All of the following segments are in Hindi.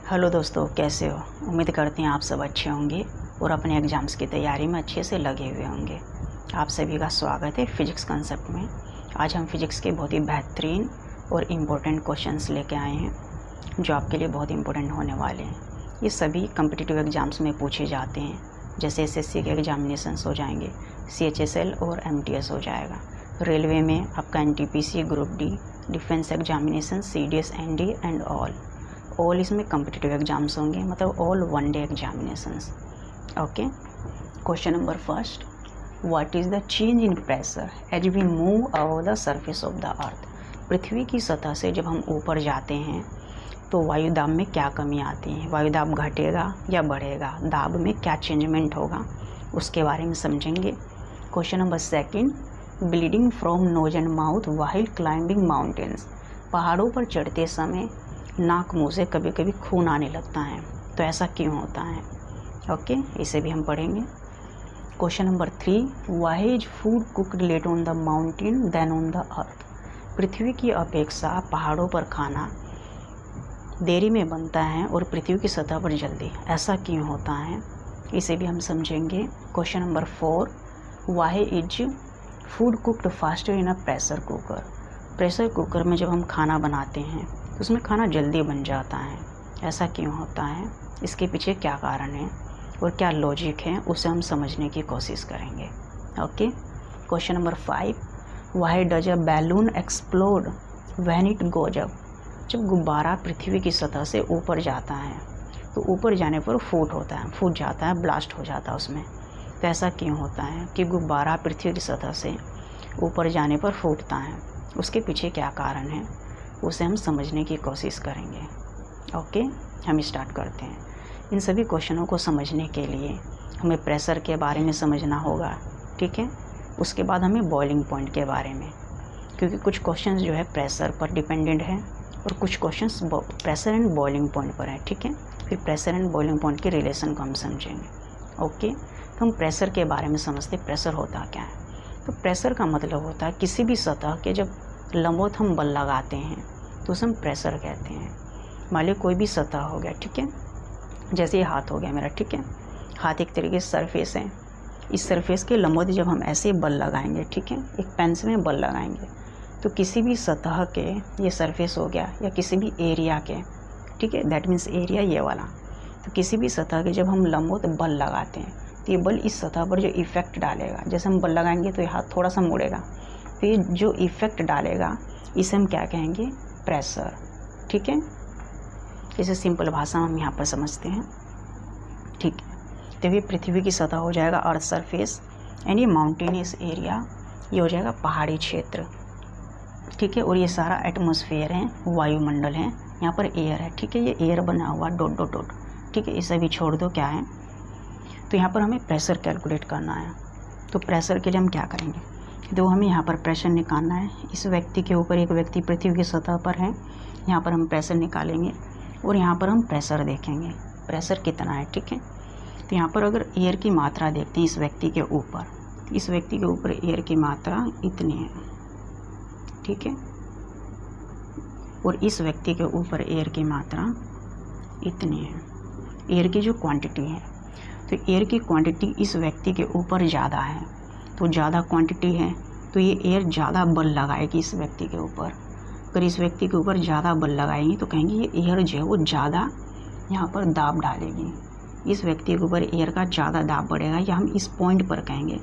हेलो दोस्तों, कैसे हो? उम्मीद करते हैं आप सब अच्छे होंगे और अपने एग्ज़ाम्स की तैयारी में अच्छे से लगे हुए होंगे। आप सभी का स्वागत है फिज़िक्स कंसेप्ट में। आज हम फिज़िक्स के बहुत ही बेहतरीन और इम्पोर्टेंट क्वेश्चंस लेके आए हैं जो आपके लिए बहुत इंपॉर्टेंट होने वाले हैं। ये सभी कम्पिटिटिव एग्ज़ाम्स में पूछे जाते हैं, जैसे एसएससी के एग्जामिनेशंस हो जाएंगे, सीएचएसएल और एमटीएस हो जाएगा। रेलवे में आपका NTPC, group D, defence examination, CDS, ND and all इसमें कम्पिटिटिव एग्जाम्स होंगे, मतलब all one day examinations. Okay, question number first, what is the change in pressure as we move above the surface of the earth. पृथ्वी की सतह से जब हम ऊपर जाते हैं तो वायुदाब में क्या कमी आती है? वायुदाब घटेगा या बढ़ेगा? दाब में क्या चेंजमेंट होगा, उसके बारे में समझेंगे। Question number second, bleeding from knows and mouth while climbing mountains. पहाड़ों पर चढ़ते समय नाक मुंह से कभी कभी खून आने लगता है, तो ऐसा क्यों होता है? ओके, इसे भी हम पढ़ेंगे। Question number 3, why is food cooked late on the mountain then on the earth. पृथ्वी की अपेक्षा पहाड़ों पर खाना देरी में बनता है और पृथ्वी की सतह पर जल्दी, ऐसा क्यों होता है? इसे भी हम समझेंगे। Question number 4, why is food cooked faster in a pressure cooker. Pressure cooker में जब हम खाना बनाते हैं तो उसमें खाना जल्दी बन जाता है, ऐसा क्यों होता है? इसके पीछे क्या कारण है और क्या लॉजिक है, उसे हम समझने की कोशिश करेंगे। Okay, question number 5, why does a balloon explode when it goes up. जब गुब्बारा पृथ्वी की सतह से ऊपर जाता है तो ऊपर जाने पर फूट जाता है, ब्लास्ट हो जाता है उसमें। तो ऐसा क्यों होता है कि गुब्बारा पृथ्वी की सतह से ऊपर जाने पर फूटता है? उसके पीछे क्या कारण है, उसे हम समझने की कोशिश करेंगे। ओके, हम स्टार्ट करते हैं। इन सभी क्वेश्चनों को समझने के लिए हमें प्रेशर के बारे में समझना होगा, ठीक है। उसके बाद हमें बॉइलिंग पॉइंट के बारे में, क्योंकि कुछ क्वेश्चंस जो है प्रेशर पर डिपेंडेंट है और कुछ questions pressure and boiling point पर है, ठीक है। फिर प्रेशर एंड बॉइलिंग पॉइंट के रिलेशन को हम समझेंगे। ओके, तो हम प्रेशर के बारे में समझते। प्रेशर होता क्या है? तो प्रेशर का मतलब होता है किसी भी सतह के जब लंबवत हम बल लगाते हैं तो उसे हम प्रेशर कहते हैं। मान लीजिए कोई भी सतह हो गया, ठीक है, जैसे ये हाथ हो गया मेरा, ठीक है। हाथ एक तरीके से सरफेस है, इस सरफेस के लंबवत जब हम ऐसे बल लगाएंगे, ठीक है, एक पेंसिल में बल लगाएंगे तो किसी भी सतह के, ये सरफेस हो गया या किसी भी एरिया के, ठीक है, दैट मीन्स एरिया ये वाला, तो किसी भी सतह के जब हम लंबवत बल लगाते हैं तो ये बल इस सतह पर जो इफेक्ट डालेगा, जैसे हम बल लगाएंगे तो ये हाथ थोड़ा सा मुड़ेगा, तो ये जो इफेक्ट डालेगा इसे हम क्या कहेंगे? प्रेशर, ठीक है। इसे सिंपल भाषा में हम यहाँ पर समझते हैं, ठीक है। तो ये पृथ्वी की सतह हो जाएगा अर्थ सरफेस, एंड ये माउंटेनियस एरिया, ये हो जाएगा पहाड़ी क्षेत्र, ठीक है। और ये सारा एटमॉस्फेयर है, वायुमंडल है, यहाँ पर एयर है, ठीक है। ये एयर बना हुआ डॉट डॉट डॉट, ठीक है। इसे भी छोड़ दो, क्या है, तो यहाँ पर हमें प्रेशर कैलकुलेट करना है। तो प्रेशर के लिए हम क्या करेंगे? तो हमें यहाँ पर प्रेशर निकालना है। इस व्यक्ति के ऊपर, एक व्यक्ति पृथ्वी की सतह पर है, यहाँ पर हम प्रेशर निकालेंगे और यहाँ पर हम प्रेशर देखेंगे, प्रेशर कितना है, ठीक है। तो यहाँ पर अगर एयर की मात्रा देखते हैं इस व्यक्ति के ऊपर, इस व्यक्ति के ऊपर एयर की मात्रा इतनी है, ठीक है, और इस व्यक्ति के ऊपर एयर की मात्रा इतनी है। एयर की जो क्वांटिटी है, तो एयर की क्वांटिटी इस व्यक्ति के ऊपर ज़्यादा है, तो ज़्यादा क्वांटिटी है तो ये एयर ज़्यादा बल लगाएगी इस व्यक्ति के ऊपर। अगर इस व्यक्ति के ऊपर ज़्यादा बल लगाएंगे तो कहेंगे ये एयर जो है वो ज़्यादा यहाँ पर दाब डालेगी, इस व्यक्ति के ऊपर एयर का ज़्यादा दाब बढ़ेगा, या हम इस पॉइंट पर कहेंगे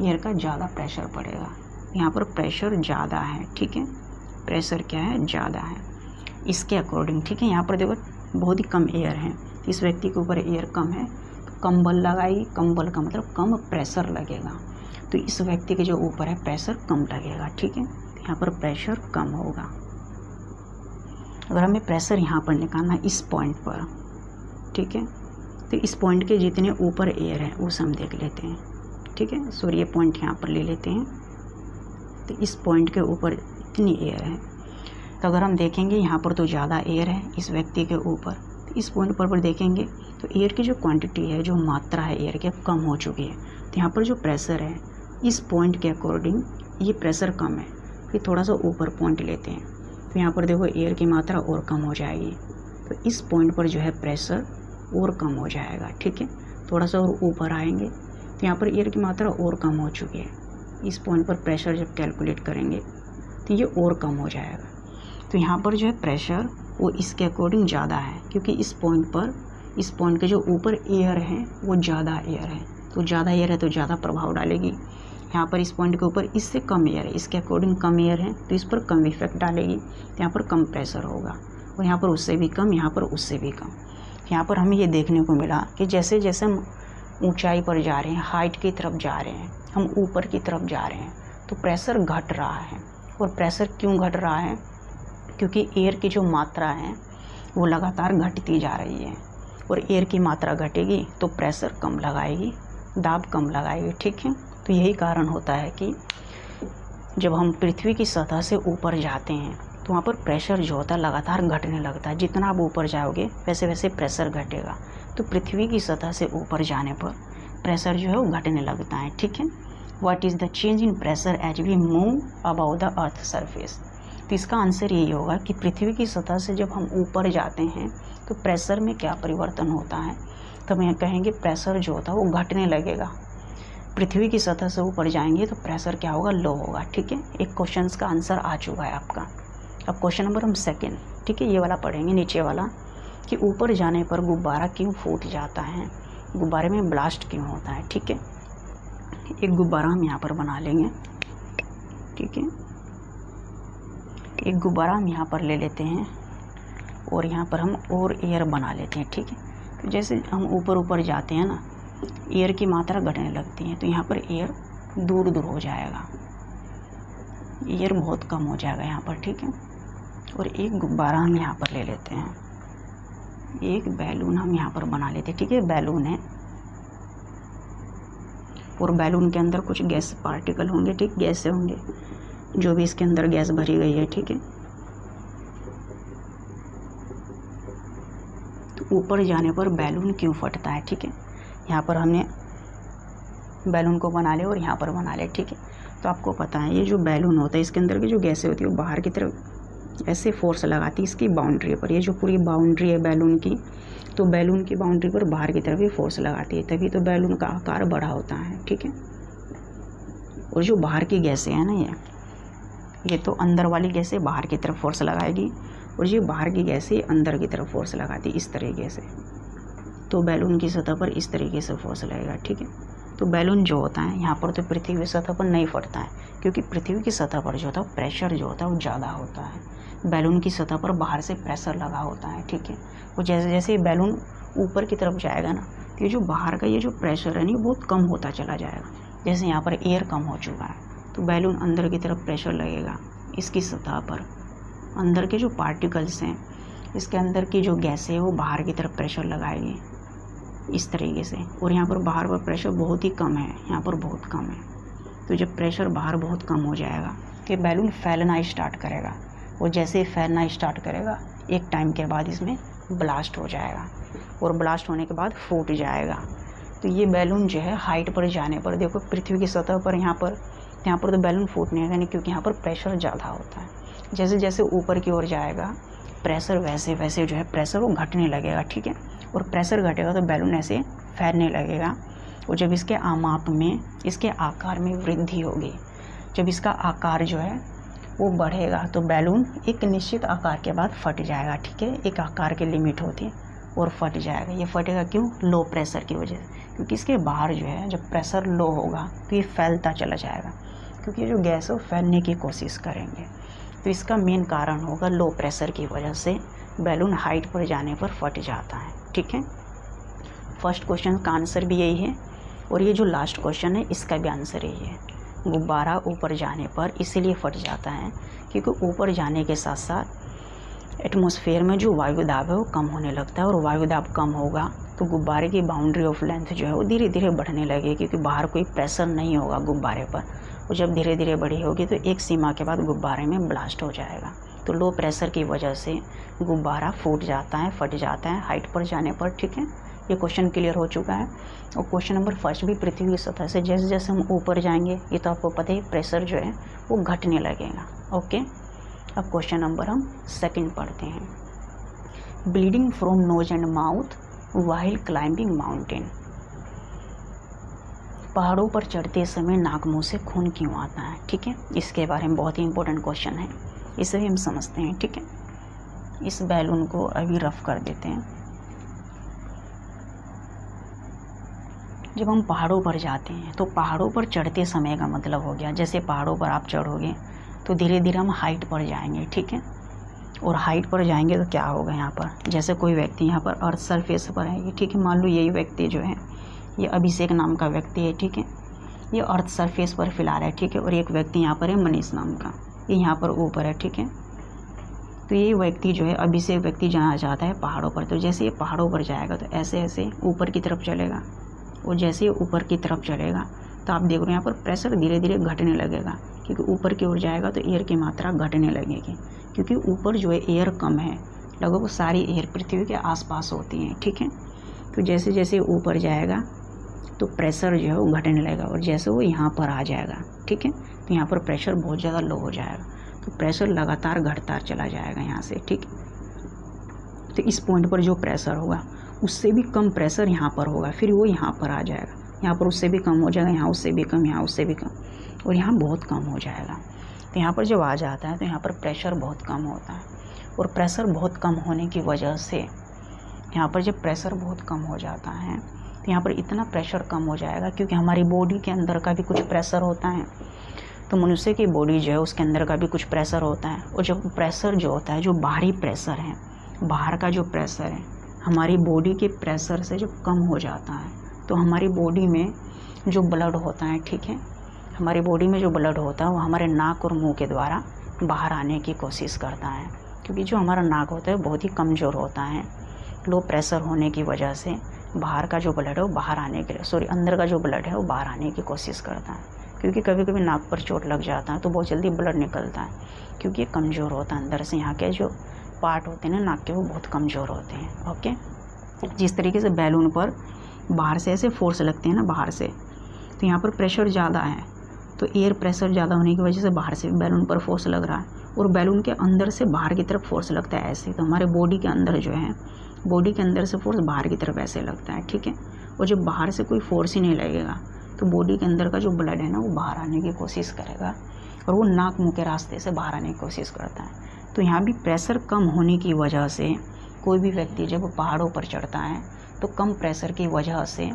एयर का ज़्यादा प्रेशर पड़ेगा। यहाँ पर प्रेशर ज़्यादा है, ठीक है, प्रेशर क्या है? ज़्यादा है, इसके अकॉर्डिंग, ठीक है। यहाँ पर देखो बहुत ही कम एयर है, इस व्यक्ति के ऊपर एयर कम है तो कम बल लगाएगी, कम बल का मतलब कम प्रेशर लगेगा, तो इस व्यक्ति के जो ऊपर है प्रेशर कम लगेगा, ठीक है। यहाँ पर प्रेशर कम होगा। अगर हमें प्रेशर यहाँ पर निकालना है इस पॉइंट पर, ठीक है, तो इस पॉइंट के जितने ऊपर एयर है उसे हम देख लेते हैं, ठीक है। सॉरी, ये पॉइंट यहाँ पर ले लेते हैं, तो इस पॉइंट के ऊपर इतनी एयर है, तो अगर हम देखेंगे यहाँ पर तो ज़्यादा एयर है इस व्यक्ति के ऊपर, तो इस पॉइंट पर देखेंगे तो एयर की जो क्वांटिटी है, जो मात्रा है एयर की, अब कम हो चुकी है। तो यहाँ पर जो प्रेशर है इस पॉइंट के अकॉर्डिंग ये प्रेशर कम है। फिर थोड़ा सा ऊपर पॉइंट लेते हैं, तो यहाँ पर देखो एयर की मात्रा और कम हो जाएगी, तो इस पॉइंट पर जो है प्रेशर और कम हो जाएगा, ठीक है। थोड़ा सा और ऊपर आएंगे तो यहाँ पर एयर की मात्रा और कम हो चुकी है। इस पॉइंट पर प्रेशर जब कैलकुलेट करेंगे तो ये और कम हो जाएगा। तो यहाँ पर जो है प्रेशर वो इसके अकॉर्डिंग ज़्यादा है, क्योंकि इस पॉइंट के जो ऊपर एयर है वो ज़्यादा एयर है, तो ज़्यादा एयर है तो ज़्यादा प्रभाव डालेगी। यहाँ पर इस पॉइंट के ऊपर इससे कम एयर है, इसके अकॉर्डिंग कम एयर है, तो इस पर कम इफेक्ट डालेगी, तो यहाँ पर कम प्रेशर होगा। और यहाँ पर उससे भी कम, यहाँ पर उससे भी कम। यहाँ पर हमें ये देखने को मिला कि जैसे जैसे हम ऊंचाई पर जा रहे हैं, हाइट की तरफ जा रहे हैं, हम ऊपर की तरफ जा रहे हैं, तो प्रेशर घट रहा है। और प्रेशर क्यों घट रहा है? क्योंकि एयर की जो मात्रा है वो लगातार घटती जा रही है, और एयर की मात्रा घटेगी तो प्रेशर कम लगाएगी, दाब कम लगाएगी, ठीक है। तो यही कारण होता है कि जब हम पृथ्वी की सतह से ऊपर जाते हैं तो वहाँ पर प्रेशर जो होता है लगातार घटने लगता है। जितना आप ऊपर जाओगे वैसे वैसे प्रेशर घटेगा। तो पृथ्वी की सतह से ऊपर जाने पर प्रेशर जो है वो घटने लगता है, ठीक है। What is the change in pressure as we move above the earth surface? तो इसका आंसर यही होगा कि पृथ्वी की सतह से जब हम ऊपर जाते हैं तो प्रेशर में क्या परिवर्तन होता है। तो हम कहेंगे प्रेशर जो होता है वो घटने लगेगा। पृथ्वी की सतह से ऊपर जाएंगे तो प्रेशर क्या होगा? लो होगा, ठीक है। एक क्वेश्चन का आंसर आ चुका है आपका। अब क्वेश्चन नंबर हम सेकेंड, ठीक है, ये वाला पढ़ेंगे, नीचे वाला, कि ऊपर जाने पर गुब्बारा क्यों फूट जाता है, गुब्बारे में ब्लास्ट क्यों होता है, ठीक है। एक गुब्बारा हम यहाँ पर बना लेंगे, ठीक है। एक गुब्बारा हम यहाँ पर ले लेते हैं और यहाँ पर हम और एयर बना लेते हैं, ठीक है। तो जैसे हम ऊपर ऊपर जाते हैं ना, एयर की मात्रा घटने लगती है, तो यहाँ पर एयर दूर दूर हो जाएगा, एयर बहुत कम हो जाएगा यहाँ पर, ठीक है। और एक गुब्बारा हम यहाँ पर ले लेते हैं, एक बैलून हम यहाँ पर बना लेते हैं, ठीक है। बैलून है और बैलून के अंदर कुछ गैस पार्टिकल होंगे, ठीक, गैस होंगे, जो भी इसके अंदर गैस भरी गई है, ठीक है। तो ऊपर जाने पर बैलून क्यों फटता है, ठीक है। यहाँ पर हमने बैलून को बना लिया और यहाँ पर बना लिया, ठीक है। तो आपको पता है ये जो बैलून होता है इसके अंदर की जो गैसें होती है वो बाहर की तरफ ऐसे फोर्स लगाती है इसकी बाउंड्री पर। ये जो पूरी बाउंड्री है बैलून की, तो बैलून की बाउंड्री पर बाहर की तरफ ही फोर्स लगाती है, तभी तो बैलून का आकार बड़ा होता है, ठीक है। और जो बाहर की गैसें हैं ना, ये तो अंदर वाली गैसें बाहर की तरफ फोर्स लगाएगी, और ये बाहर की गैसें अंदर की तरफ फोर्स लगाती इस तरीके से। तो बैलून की सतह पर इस तरीके से फोर्स लगेगा, ठीक है। तो बैलून जो होता है यहाँ पर तो पृथ्वी की सतह पर नहीं फटता है, क्योंकि पृथ्वी की सतह पर जो होता है प्रेशर जो होता है वो ज़्यादा होता है। बैलून की सतह पर बाहर से प्रेशर लगा होता है, ठीक है। वो जैसे जैसे बैलून ऊपर की तरफ जाएगा ना, तो ये जो बाहर का ये जो प्रेशर है ना बहुत कम होता चला जाएगा। जैसे यहाँ पर एयर कम हो चुका है तो बैलून अंदर की तरफ प्रेशर लगेगा इसकी सतह पर। अंदर के जो पार्टिकल्स हैं इसके अंदर की जो गैसें है वो बाहर की तरफ प्रेशर लगाएगी इस तरीके से। और यहाँ पर बाहर पर प्रेशर बहुत ही कम है, यहाँ पर बहुत कम है। तो जब प्रेशर बाहर बहुत कम हो जाएगा तो बैलून फैलना स्टार्ट करेगा, और जैसे फैलना स्टार्ट करेगा एक टाइम के बाद इसमें ब्लास्ट हो जाएगा, और ब्लास्ट होने के बाद फूट जाएगा। तो ये बैलून जो है हाइट पर जाने पर, देखो पृथ्वी की सतह पर यहाँ पर तो बैलून फूटने लगा नहीं, क्योंकि यहाँ पर प्रेशर ज़्यादा होता है। जैसे जैसे ऊपर की ओर जाएगा प्रेशर वैसे वैसे जो है प्रेशर वो घटने लगेगा, ठीक है। और प्रेशर घटेगा तो बैलून ऐसे फैलने लगेगा, और जब इसके आमाप में इसके आकार में वृद्धि होगी, जब इसका आकार जो है वो बढ़ेगा तो बैलून एक निश्चित आकार के बाद फट जाएगा, ठीक है। एक आकार की लिमिट होती है और फट जाएगा। ये फटेगा क्यों? लो प्रेशर की वजह से, क्योंकि इसके बाहर जो है जब प्रेशर लो होगा तो ये फैलता चला जाएगा, क्योंकि ये जो गैस है वो फैलने की कोशिश करेंगे। तो इसका मेन कारण होगा लो प्रेशर की वजह से बैलून हाइट पर जाने पर फट जाता है, ठीक है। फर्स्ट क्वेश्चन का आंसर भी यही है, और ये जो लास्ट क्वेश्चन है इसका भी आंसर यही है। गुब्बारा ऊपर जाने पर इसीलिए फट जाता है क्योंकि ऊपर जाने के साथ साथ एटमॉस्फेयर में जो वायु दाब है वो कम होने लगता है, और वायु दाब कम होगा तो गुब्बारे की बाउंड्री ऑफ लेंथ जो है वो धीरे धीरे बढ़ने लगेगी, क्योंकि बाहर कोई प्रेशर नहीं होगा गुब्बारे पर। और जब धीरे धीरे बड़ी होगी तो एक सीमा के बाद गुब्बारे में ब्लास्ट हो जाएगा। तो लो प्रेशर की वजह से गुब्बारा फूट जाता है, फट जाता है हाइट पर जाने पर, ठीक है। ये क्वेश्चन क्लियर हो चुका है। और क्वेश्चन नंबर फर्स्ट भी पृथ्वी की सतह से जैसे जैसे हम ऊपर जाएंगे ये तो आपको पता ही प्रेशर जो है वो घटने लगेगा, ओके। अब क्वेश्चन नंबर हम सेकंड पढ़ते हैं bleeding from knows and mouth while climbing mountain. पहाड़ों पर चढ़ते समय नाक मुंह से खून क्यों आता है, ठीक है। इसके बारे में बहुत ही इंपॉर्टेंट क्वेश्चन है, इसे भी हम समझते हैं, ठीक है। इस बैलून को अभी रफ कर देते हैं। जब हम पहाड़ों पर जाते हैं तो पहाड़ों पर चढ़ते समय का मतलब हो गया, जैसे पहाड़ों पर आप चढ़ोगे तो धीरे धीरे हम हाइट पर जाएंगे, ठीक है। और हाइट पर जाएंगे तो क्या होगा, यहाँ पर जैसे कोई व्यक्ति यहाँ पर अर्थ सरफेस पर है, ठीक है। मान लो यही व्यक्ति जो है, ये अभिषेक नाम का व्यक्ति है, ठीक है। ये अर्थ सरफेस पर फिलहाल है, ठीक है। और एक व्यक्ति यहाँ पर है मनीष नाम का, ये यहाँ पर ऊपर है, ठीक है। तो ये व्यक्ति जो है अभिषेक व्यक्ति जाना चाहता है पहाड़ों पर, तो जैसे ये पहाड़ों पर जाएगा तो ऐसे ऐसे ऊपर की तरफ चलेगा, और जैसे ही ऊपर की तरफ चलेगा तो आप देख रहे हो यहाँ पर प्रेशर धीरे धीरे घटने लगेगा, क्योंकि ऊपर की ओर जाएगा तो एयर की मात्रा घटने लगेगी, क्योंकि ऊपर जो है एयर कम है, लगभग सारी एयर पृथ्वी के आसपास होती हैं, ठीक है। तो जैसे जैसे ऊपर जाएगा तो प्रेशर जो है वो घटने लगेगा, और जैसे वो यहाँ पर आ जाएगा, ठीक है, तो यहाँ पर प्रेशर बहुत ज़्यादा लो हो जाएगा, तो प्रेशर लगातार घटता चला जाएगा यहाँ से, ठीक। तो इस पॉइंट पर जो प्रेशर होगा उससे भी कम प्रेशर यहाँ पर होगा, फिर वो यहाँ पर आ जाएगा, यहाँ पर उससे भी कम हो जाएगा, यहाँ उससे भी कम, यहाँ उससे भी कम, और यहाँ बहुत कम हो जाएगा। तो यहाँ पर जब आ जाता है तो यहाँ पर प्रेशर बहुत कम होता है, और प्रेशर बहुत कम होने की वजह से यहाँ पर जब प्रेशर बहुत कम हो जाता है तो यहाँ पर इतना प्रेशर कम हो जाएगा, क्योंकि हमारी बॉडी के अंदर का भी कुछ प्रेशर होता है। तो मनुष्य की बॉडी जो है उसके अंदर का भी कुछ प्रेशर होता है, और जब प्रेशर जो होता है, जो बाहरी प्रेशर है, बाहर का जो प्रेशर है हमारी बॉडी के प्रेशर से जब कम हो जाता है तो हमारी बॉडी में जो ब्लड होता है, ठीक है, हमारी बॉडी में जो ब्लड होता है वो हमारे नाक और मुंह के द्वारा बाहर आने की कोशिश करता है, क्योंकि जो हमारा नाक होता है बहुत ही कमज़ोर होता है। लो प्रेशर होने की वजह से बाहर का जो ब्लड है वो बाहर आने के लिए, अंदर का जो ब्लड है वो बाहर आने की कोशिश करता है, क्योंकि कभी कभी नाक पर चोट लग जाता है तो बहुत जल्दी ब्लड निकलता है, क्योंकि ये कमज़ोर होता है अंदर से। यहाँ के जो पार्ट होते हैं ना नाक के, वो बहुत कमज़ोर होते हैं, ओके। जिस तरीके से बैलून पर बाहर से ऐसे फोर्स लगते हैं ना बाहर से, तो यहाँ पर प्रेशर ज़्यादा है, तो एयर प्रेशर ज़्यादा होने की वजह से बाहर से बैलून पर फोर्स लग रहा है, और बैलून के अंदर से बाहर की तरफ फोर्स लगता है ऐसे। तो हमारे बॉडी के अंदर जो है, बॉडी के अंदर से फोर्स बाहर की तरफ ऐसे लगता है, ठीक है। और जब बाहर से कोई फोर्स ही नहीं लगेगा तो बॉडी के अंदर का जो ब्लड है ना वो बाहर आने की कोशिश करेगा, और वो नाक मुंह के रास्ते से बाहर आने की कोशिश करता है। तो यहाँ भी प्रेशर कम होने की वजह से कोई भी व्यक्ति जब पहाड़ों पर चढ़ता है तो कम प्रेशर की वजह से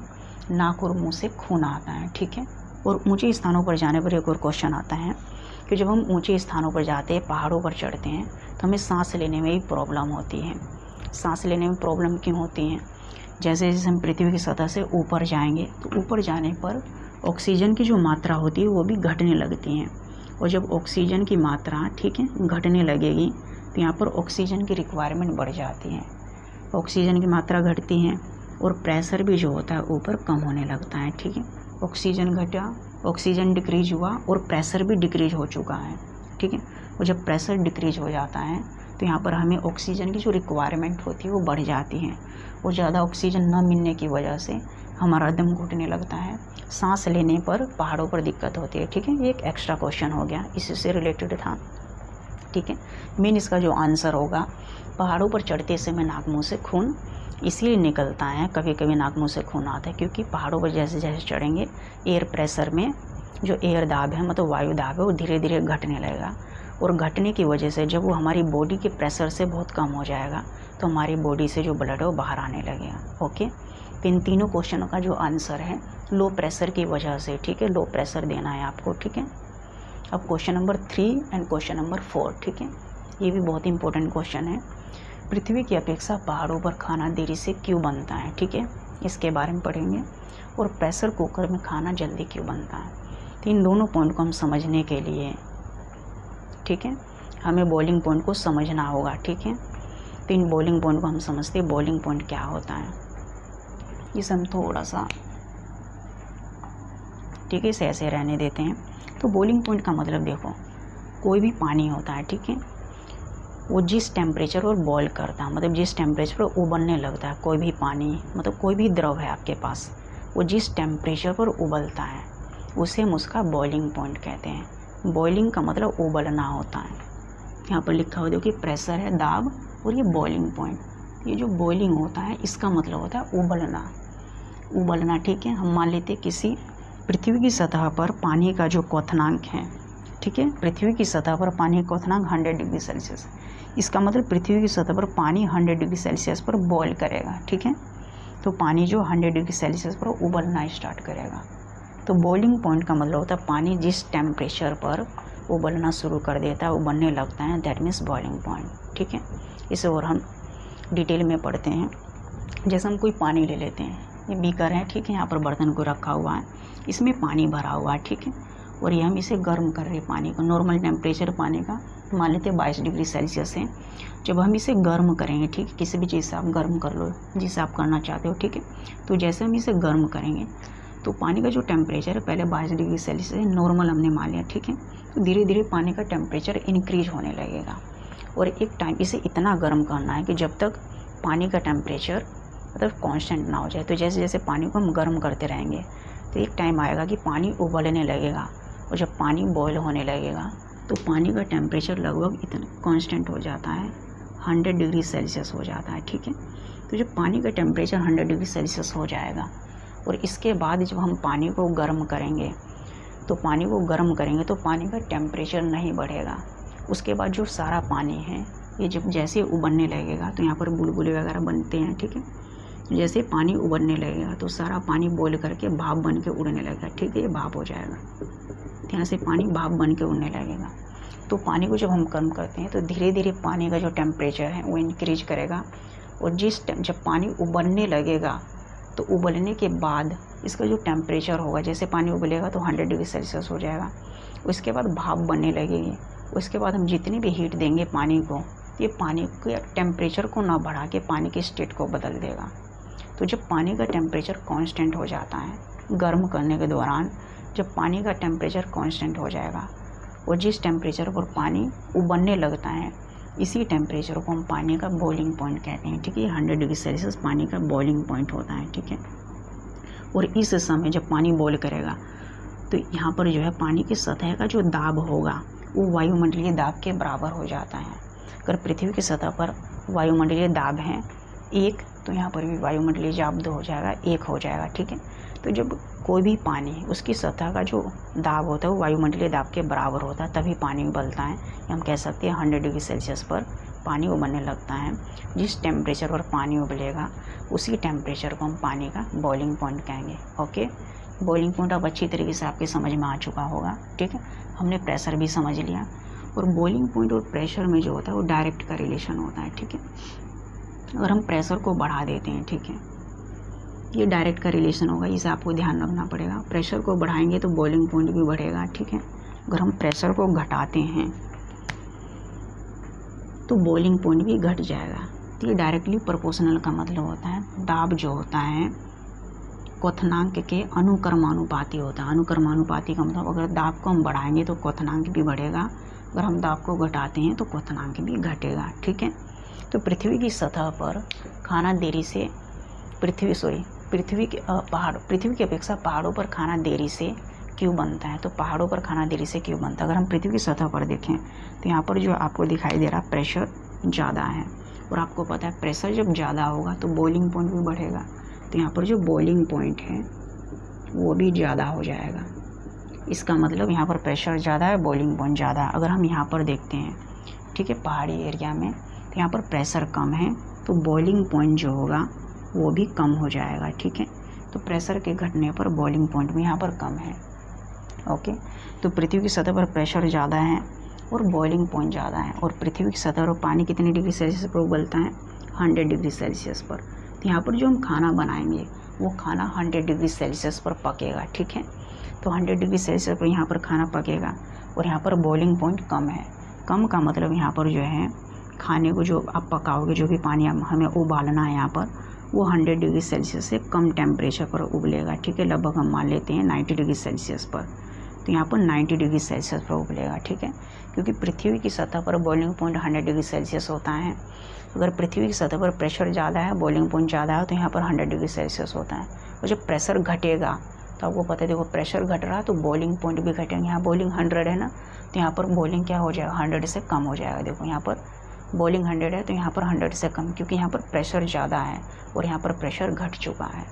नाक और मुंह से खून आता है, ठीक है। और ऊंचे स्थानों पर जाने पर एक और क्वेश्चन आता है कि जब हम ऊंचे स्थानों पर जाते हैं, पहाड़ों पर चढ़ते हैं, तो हमें सांस लेने में भी प्रॉब्लम होती है। सांस लेने में प्रॉब्लम क्यों होती है? जैसे जैसे हम पृथ्वी की सतह से ऊपर जाएंगे तो ऊपर जाने पर ऑक्सीजन की जो मात्रा होती है वो भी घटने लगती है, और जब ऑक्सीजन की मात्रा, ठीक है, घटने लगेगी तो यहाँ पर ऑक्सीजन की रिक्वायरमेंट बढ़ जाती है, ऑक्सीजन की मात्रा घटती है, और प्रेशर भी जो होता है ऊपर कम होने लगता है, ठीक है। ऑक्सीजन घटा, ऑक्सीजन डिक्रीज हुआ और प्रेशर भी डिक्रीज हो चुका है, ठीक है। और जब प्रेशर डिक्रीज हो जाता है तो यहाँ पर हमें ऑक्सीजन की जो रिक्वायरमेंट होती है वो बढ़ जाती है, और ज़्यादा ऑक्सीजन न मिलने की वजह से हमारा दम घुटने लगता है, सांस लेने पर पहाड़ों पर दिक्कत होती है, ठीक है। ये एक एक्स्ट्रा क्वेश्चन हो गया, इससे रिलेटेड था, ठीक है। मेन इसका जो आंसर होगा, पहाड़ों पर चढ़ते समय नाक मुंह से खून इसीलिए निकलता है, कभी कभी नाक मुंह से खून आता है, क्योंकि पहाड़ों पर जैसे जैसे चढ़ेंगे एयर प्रेशर में जो एयर दाब है, मतलब वायु दाब है, वो धीरे धीरे घटने लगेगा, और घटने की वजह से जब वो हमारी बॉडी के प्रेशर से बहुत कम हो जाएगा तो हमारी बॉडी से जो ब्लड है वो बाहर आने लगेगा, ओके। तो इन तीनों क्वेश्चनों का जो आंसर है लो प्रेशर की वजह से, ठीक है, लो प्रेशर देना है आपको, ठीक है। अब question number 3 and question number 4, ठीक है, ये भी बहुत इंपॉर्टेंट क्वेश्चन है। पृथ्वी की अपेक्षा पहाड़ों पर खाना देरी से क्यों बनता है, ठीक है, इसके बारे में पढ़ेंगे। और प्रेशर कुकर में खाना जल्दी क्यों बनता है। तो इन दोनों पॉइंट को हम समझने के लिए, ठीक है, हमें बॉइलिंग पॉइंट को समझना होगा, ठीक है। तो इन बॉइलिंग पॉइंट को हम समझते हैं, बॉइलिंग पॉइंट क्या होता है, इसे हम थोड़ा सा, ठीक है, इसे ऐसे रहने देते हैं। तो बॉइलिंग पॉइंट का मतलब देखो, कोई भी पानी होता है, ठीक है, वो जिस टेम्परेचर पर बॉयल करता है, मतलब जिस टेम्परेचर पर उबलने लगता है, कोई भी पानी, मतलब कोई भी द्रव है आपके पास, वो जिस टेम्परेचर पर उबलता है उसे हम उसका बॉइलिंग पॉइंट कहते हैं। बॉइलिंग का मतलब उबलना होता है। यहाँ पर लिखा हुआ देखिए, प्रेशर है, दाब, और ये बॉइलिंग पॉइंट। ये जो बॉइलिंग होता है इसका मतलब होता है उबलना, उबलना, ठीक है। हम मान लेते हैं किसी पृथ्वी की सतह पर पानी का जो क्वथनांक है, ठीक है, पृथ्वी की सतह पर पानी का क्वथनांक 100 डिग्री सेल्सियस, इसका मतलब पृथ्वी की सतह पर पानी 100 डिग्री सेल्सियस पर बॉयल करेगा, ठीक है। तो पानी जो 100 डिग्री सेल्सियस पर उबलना स्टार्ट करेगा। तो बॉइलिंग पॉइंट का मतलब होता है पानी जिस टेम्परेचर पर उबलना शुरू कर देता है, उबलने लगता है, दैट मीन्स बॉइलिंग पॉइंट, ठीक है। इसे और हम डिटेल में पढ़ते हैं। जैसे हम कोई पानी ले लेते हैं, ये बीकर है, ठीक है, यहाँ पर बर्तन को रखा हुआ है, इसमें पानी भरा हुआ है, ठीक है, और ये हम इसे गर्म कर रहे हैं पानी को। नॉर्मल टेम्परेचर पानी का मान लेते हैं 22 डिग्री सेल्सियस है। जब हम इसे गर्म करेंगे, ठीक है, किसी भी चीज़ से आप गर्म कर लो जिसे आप करना चाहते हो, ठीक है, तो जैसे हम इसे गर्म करेंगे तो पानी का जो टेम्परेचर है पहले 22 डिग्री सेल्सियस है, नॉर्मल हमने मान लिया, ठीक है। तो धीरे धीरे पानी का टेम्परेचर इंक्रीज होने लगेगा और एक टाइम इसे इतना गर्म करना है कि जब तक पानी का टेम्परेचर मतलब कांस्टेंट ना हो जाए। तो जैसे जैसे पानी को हम गर्म करते रहेंगे तो एक टाइम आएगा कि पानी उबलने लगेगा, और जब पानी बॉयल होने लगेगा तो पानी का टेम्परेचर लगभग इतना कांस्टेंट हो जाता है, 100 डिग्री सेल्सियस हो जाता है, ठीक है। तो जब पानी का टेम्परेचर 100 डिग्री सेल्सियस हो जाएगा और इसके बाद जब हम पानी को गर्म करेंगे तो पानी को गर्म करेंगे तो पानी का टेम्परेचर नहीं बढ़ेगा। उसके बाद जो सारा पानी है ये जब जैसे उबलने लगेगा तो यहाँ पर बुलबुले वगैरह बनते हैं, ठीक है। जैसे पानी उबलने लगेगा तो सारा पानी बॉयल करके भाप बन के उड़ने लगेगा, ठीक है, ये भाप हो जाएगा। यहाँ से पानी भाप बन के उड़ने लगेगा। तो पानी को जब हम गर्म करते हैं तो धीरे धीरे पानी का जो टेम्परेचर है वो इंक्रीज करेगा, और जब पानी उबलने लगेगा तो उबलने के बाद इसका जो टेम्परेचर होगा, जैसे पानी उबलेगा तो 100 डिग्री सेल्सियस हो जाएगा, उसके बाद भाप बनने लगेगी। उसके बाद हम जितनी भी हीट देंगे पानी को, ये पानी के टेम्परेचर को ना बढ़ा के पानी के स्टेट को बदल देगा। तो जब पानी का टेम्परेचर कांस्टेंट हो जाता है गर्म करने के दौरान, जब पानी का टेम्परेचर कांस्टेंट हो जाएगा और जिस टेम्परेचर पर पानी उबलने लगता है इसी टेम्परेचर को हम पानी का बॉइलिंग पॉइंट कहते हैं, ठीक है। 100 डिग्री सेल्सियस पानी का बॉइलिंग पॉइंट होता है, ठीक है। और इस समय जब पानी बॉयल करेगा तो यहाँ पर जो है पानी की सतह का जो दाब होगा वो वायुमंडलीय दाब के बराबर हो जाता है। अगर पृथ्वी की सतह पर वायुमंडलीय दाब है 1, तो यहाँ पर भी वायुमंडलीय दाब 2 हो जाएगा, 1 हो जाएगा, ठीक है। तो जब कोई भी पानी उसकी सतह का जो दाब होता है वो वायुमंडलीय दाब के बराबर होता है तभी पानी उबलता है। हम कह सकते हैं 100 डिग्री सेल्सियस पर पानी उबलने लगता है। जिस टेम्परेचर पर पानी उबलेगा उसी टेम्परेचर को हम पानी का बॉइलिंग पॉइंट कहेंगे, ओके। बॉइलिंग पॉइंट अब अच्छी तरीके से आपके समझ में आ चुका होगा, ठीक है। हमने प्रेशर भी समझ लिया, और बॉइलिंग पॉइंट और प्रेशर में जो होता है वो डायरेक्ट का रिलेशन होता है, ठीक है। अगर हम प्रेशर को बढ़ा देते हैं, ठीक है, ये डायरेक्ट का रिलेशन होगा, इसे आपको ध्यान रखना पड़ेगा। प्रेशर को बढ़ाएंगे तो बॉइलिंग पॉइंट भी बढ़ेगा, ठीक है। अगर हम प्रेशर को घटाते हैं तो बॉइलिंग पॉइंट भी घट जाएगा। तो ये डायरेक्टली प्रोपोर्शनल का मतलब होता है दाब जो होता है क्वथनांक के अनुक्रमानुपाती होता है। अनुक्रमानुपाती का मतलब अगर दाब को हम बढ़ाएंगे तो क्वथनांक भी बढ़ेगा, अगर हम दाब को घटाते हैं तो क्वथनांक भी घटेगा, ठीक है। तो पृथ्वी की सतह पर खाना देरी से पृथ्वी की अपेक्षा पहाड़ों पर खाना देरी से क्यों बनता है? तो पहाड़ों पर खाना देरी से क्यों बनता है? अगर हम पृथ्वी की सतह पर देखें तो यहाँ पर जो आपको दिखाई दे रहा प्रेशर ज़्यादा है, और आपको पता है प्रेशर जब ज़्यादा होगा तो बॉइलिंग पॉइंट भी बढ़ेगा। तो यहाँ पर जो बॉइलिंग पॉइंट है वो भी ज़्यादा हो जाएगा। इसका मतलब यहाँ पर प्रेशर ज़्यादा है, बॉइलिंग पॉइंट ज़्यादा। अगर हम यहाँ पर देखते हैं, ठीक है, पहाड़ी एरिया में तो यहाँ पर प्रेशर कम है तो बॉइलिंग पॉइंट जो होगा वो भी कम हो जाएगा, ठीक है। तो प्रेशर के घटने पर बॉइलिंग पॉइंट भी यहाँ पर कम है, ओके। तो पृथ्वी की सतह पर प्रेशर ज़्यादा है और बॉइलिंग पॉइंट ज़्यादा है, और पृथ्वी की सतह पर पानी कितने डिग्री सेल्सियस पर उबलता है? 100 डिग्री सेल्सियस पर। तो यहाँ पर जो हम खाना बनाएंगे वो खाना 100 डिग्री सेल्सियस पर पकेगा, ठीक है। तो 100 डिग्री सेल्सियस पर यहाँ पर खाना पकेगा, और यहाँ पर बॉइलिंग पॉइंट कम है। कम का मतलब यहाँ पर जो है खाने को जो आप पकाओगे, जो भी पानी हमें उबालना है यहाँ पर, वो 100 डिग्री सेल्सियस से कम टेम्परेचर पर उबलेगा, ठीक है। लगभग हम मान लेते हैं 90 डिग्री सेल्सियस पर। तो यहाँ पर 90 डिग्री सेल्सियस पर उबलेगा, ठीक है, क्योंकि पृथ्वी की सतह पर बॉइलिंग पॉइंट 100 डिग्री सेल्सियस होता है। अगर पृथ्वी की सतह पर प्रेशर ज़्यादा है, बॉइलिंग पॉइंट ज़्यादा है, तो यहाँ पर 100 डिग्री सेल्सियस होता है। और जब प्रेशर घटेगा तो आपको पता है, देखो प्रेशर घट रहा है तो बॉइलिंग पॉइंट भी घटेंगे। यहाँ बॉइलिंग 100 है ना, तो यहाँ पर बॉइलिंग क्या हो जाएगा? 100 से कम हो जाएगा। देखो यहाँ पर बॉइलिंग 100 है तो यहाँ पर 100 से कम, क्योंकि यहाँ पर प्रेशर ज़्यादा है और यहाँ पर प्रेशर घट चुका है,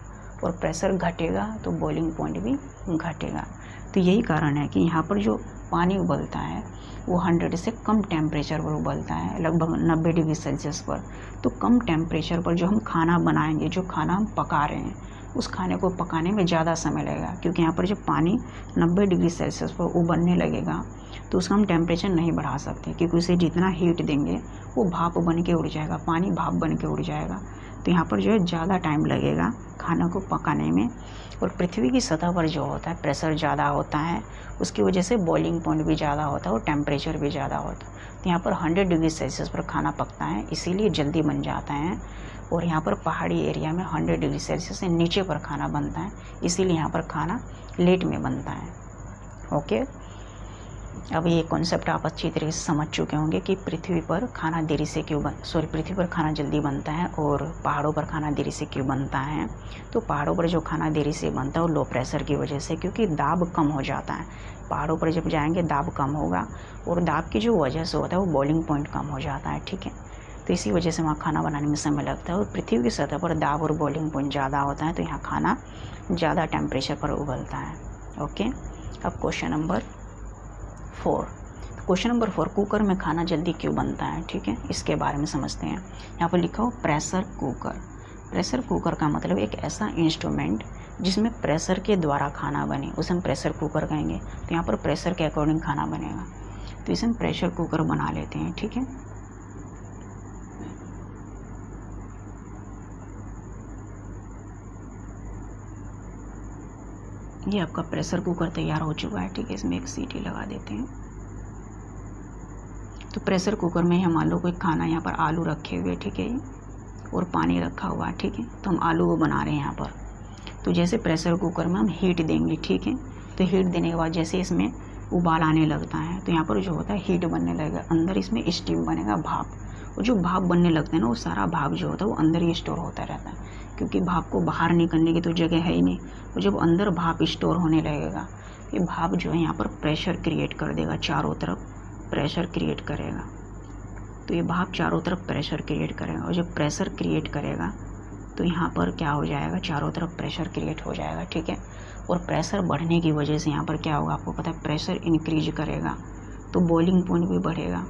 और प्रेशर घटेगा तो बॉइलिंग पॉइंट भी घटेगा। तो यही कारण है कि यहाँ पर जो पानी उबलता है वो 100 से कम टेम्परेचर पर उबलता है, लगभग 90 डिग्री सेल्सियस पर। तो कम टेम्परेचर पर जो हम खाना बनाएंगे, जो खाना हम पका रहे हैं, उस खाने को पकाने में ज़्यादा समय लगेगा, क्योंकि यहाँ पर जब पानी 90 डिग्री सेल्सियस पर उबलने लगेगा तो उसका हम टेम्परेचर नहीं बढ़ा सकते, क्योंकि उसे जितना हीट देंगे वो भाप बन के उड़ जाएगा, पानी भाप बन के उड़ जाएगा। तो यहाँ पर जो है ज़्यादा टाइम लगेगा खाना को पकाने में। और पृथ्वी की सतह पर जो होता है प्रेशर ज़्यादा होता है, उसकी वजह से बॉइलिंग पॉइंट भी ज़्यादा होता है और टेम्परेचर भी ज़्यादा होता है। तो यहाँ पर 100 डिग्री सेल्सियस पर खाना पकता है, इसीलिए जल्दी बन जाता है। और यहाँ पर पहाड़ी एरिया में 100 डिग्री सेल्सियस से नीचे पर खाना बनता है, इसीलिए यहाँ पर खाना लेट में बनता है। ओके, अब ये कॉन्सेप्ट आप अच्छी तरीके से समझ चुके होंगे कि पृथ्वी पर खाना देरी से क्यों पृथ्वी पर खाना जल्दी बनता है और पहाड़ों पर खाना देरी से क्यों बनता है। तो पहाड़ों पर जो खाना देरी से बनता है वो लो प्रेशर की वजह से, क्योंकि दाब कम हो जाता है। पहाड़ों पर जब जाएंगे दाब कम होगा, और दाब की जो वजह से होता है वो बॉइलिंग पॉइंट कम हो जाता है, ठीक है। तो इसी वजह से वहाँ खाना बनाने में समय लगता है। और पृथ्वी की सतह पर दाब और बॉइलिंग पॉइंट ज़्यादा होता है, तो यहाँ खाना ज़्यादा टेम्परेचर पर उबलता है। ओके, अब question number 4। Question number 4, cooker में खाना जल्दी क्यों बनता है, ठीक है, इसके बारे में समझते हैं। यहाँ पर लिखा हो प्रेशर कुकर। प्रेशर कुकर का मतलब एक ऐसा इंस्ट्रूमेंट जिसमें प्रेशर के द्वारा खाना बने, उसे हम प्रेशर कुकर कहेंगे। तो यहाँ पर प्रेशर के अकॉर्डिंग खाना बनेगा, तो इसे हम प्रेशर कुकर बना लेते हैं, ठीक है। ये आपका प्रेशर कुकर तैयार हो चुका है, ठीक है। इसमें एक सीटी लगा देते हैं। तो प्रेशर कुकर में हम आलू कोई खाना, यहाँ पर आलू रखे हुए, ठीक है, और पानी रखा हुआ है, ठीक है। तो हम आलू को बना रहे हैं यहाँ पर। तो जैसे प्रेशर कुकर में हम हीट देंगे, ठीक है, तो हीट देने के बाद जैसे इसमें उबाल आने लगता है तो यहाँ पर जो होता है हीट बनने लगेगा, अंदर इसमें स्टीम बनेगा, भाप। और जो भाप बनने लगता है ना, वो सारा भाप जो होता है वो अंदर ही स्टोर होता रहता है, क्योंकि भाप को बाहर निकलने की तो जगह है ही नहीं। और जब अंदर भाप स्टोर होने लगेगा, ये भाप जो है यहाँ पर प्रेशर क्रिएट कर देगा, चारों तरफ प्रेशर क्रिएट करेगा। तो ये भाप चारों तरफ प्रेशर क्रिएट करेगा, और जब प्रेशर क्रिएट करेगा तो यहाँ पर क्या हो जाएगा, चारों तरफ प्रेशर क्रिएट हो जाएगा, ठीक है। और प्रेशर बढ़ने की वजह से यहाँ पर क्या होगा, आपको पता है, प्रेशर इंक्रीज करेगा तो बॉइलिंग पॉइंट भी बढ़ेगा।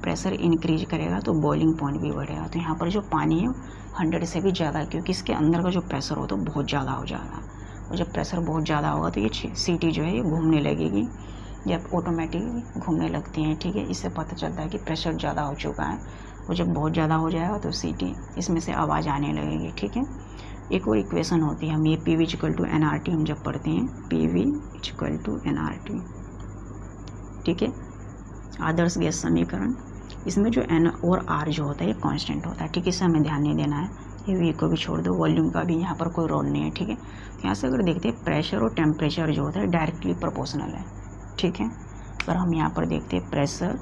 प्रेशर इंक्रीज करेगा तो बॉइलिंग पॉइंट भी बढ़ेगा। तो यहाँ पर जो पानी है 100 से भी ज़्यादा, क्योंकि इसके अंदर का जो प्रेशर हो तो बहुत ज़्यादा हो जाएगा। और जब प्रेशर बहुत ज़्यादा होगा तो ये सीटी जो है ये घूमने लगेगी, ये ऑटोमेटिक घूमने लगती हैं, ठीक है। इससे पता चलता है कि प्रेशर ज़्यादा हो चुका है। और जब बहुत ज़्यादा हो जाएगा तो सीटी इसमें से आवाज़ आने लगेगी, ठीक है। एक और इक्वेशन होती है, हम ये PV = nRT हम जब पढ़ते हैं, PV = nRT, ठीक है, आदर्श गैस समीकरण। इसमें जो N और R जो होता है ये कांस्टेंट होता है, ठीक है। इसे हमें ध्यान नहीं देना है, ये V को भी छोड़ दो, वॉल्यूम का भी यहाँ पर कोई रोल नहीं है, ठीक है। यहाँ से अगर देखते हैं प्रेशर और टेम्परेचर जो होता है डायरेक्टली प्रोपोर्शनल है, ठीक है। अगर हम यहाँ पर देखते हैं प्रेशर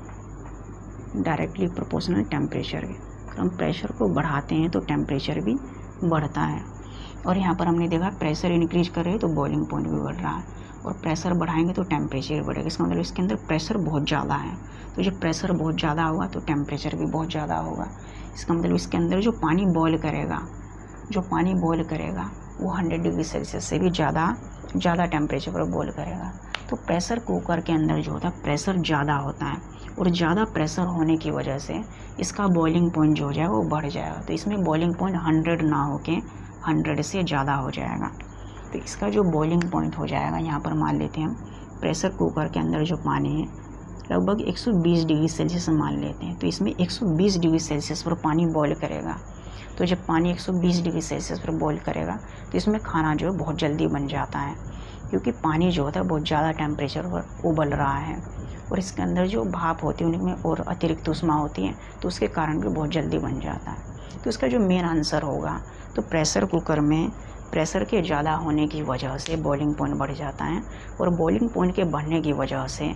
डायरेक्टली प्रोपोर्शनल टेम्परेचर है, अगर हम प्रेशर को बढ़ाते हैं तो टेम्परेचर भी बढ़ता है। और यहाँ पर हमने देखा प्रेशर इंक्रीज कर रहे हैं तो बॉइलिंग पॉइंट भी बढ़ रहा है, और प्रेशर बढ़ाएंगे तो टेम्परेचर बढ़ेगा। इसका मतलब इसके अंदर प्रेशर बहुत ज़्यादा है, तो जब प्रेशर बहुत ज़्यादा होगा तो टेम्परेचर भी बहुत ज़्यादा होगा। इसका मतलब इसके अंदर जो पानी बॉयल करेगा, वो 100 डिग्री सेल्सियस से भी ज़्यादा टेम्परेचर पर बॉयल करेगा। तो प्रेशर कुकर के अंदर जो होता है प्रेशर ज़्यादा होता है, और ज़्यादा प्रेशर होने की वजह से इसका बॉइलिंग पॉइंट जो हो जाएगा वो बढ़ जाएगा। तो इसमें बॉइलिंग पॉइंट 100 ना होके 100 से ज़्यादा हो जाएगा। तो इसका जो बॉइलिंग पॉइंट हो जाएगा, यहाँ पर मान लेते हैं हम प्रेशर कुकर के अंदर जो पानी है लगभग 120 डिग्री सेल्सियस मान लेते हैं। तो इसमें 120 डिग्री सेल्सियस पर पानी बॉयल करेगा। तो जब पानी 120 डिग्री सेल्सियस पर बॉयल करेगा तो इसमें खाना जो है बहुत जल्दी बन जाता है, क्योंकि पानी जो होता है बहुत ज़्यादा टेम्परेचर पर उबल रहा है, और इसके अंदर जो भाप होती है उनमें और अतिरिक्त ऊष्मा होती है, तो उसके कारण भी बहुत जल्दी बन जाता है। तो इसका जो मेन आंसर होगा, तो प्रेशर कुकर में प्रेशर के ज़्यादा होने की वजह से बॉइलिंग पॉइंट बढ़ जाता है, और बॉइलिंग पॉइंट के बढ़ने की वजह से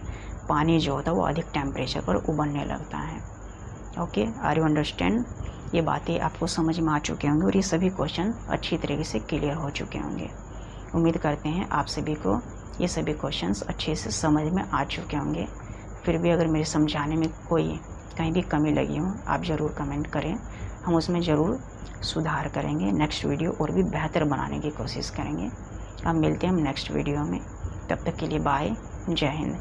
पानी जो होता है वो अधिक टेम्परेचर पर उबलने लगता है। Okay, are you understand? ये बातें आपको समझ में आ चुके होंगे, और ये सभी क्वेश्चन अच्छी तरीके से क्लियर हो चुके होंगे। उम्मीद करते हैं आप सभी को ये सभी क्वेश्चंस अच्छे से समझ में आ चुके होंगे। फिर भी अगर मेरे समझाने में कोई कहीं भी कमी लगी हो आप ज़रूर कमेंट करें, हम उसमें ज़रूर सुधार करेंगे। नेक्स्ट वीडियो और भी बेहतर बनाने की कोशिश करेंगे। अब मिलते हैं हम नेक्स्ट वीडियो में, तब तक के लिए बाय, जय हिंद।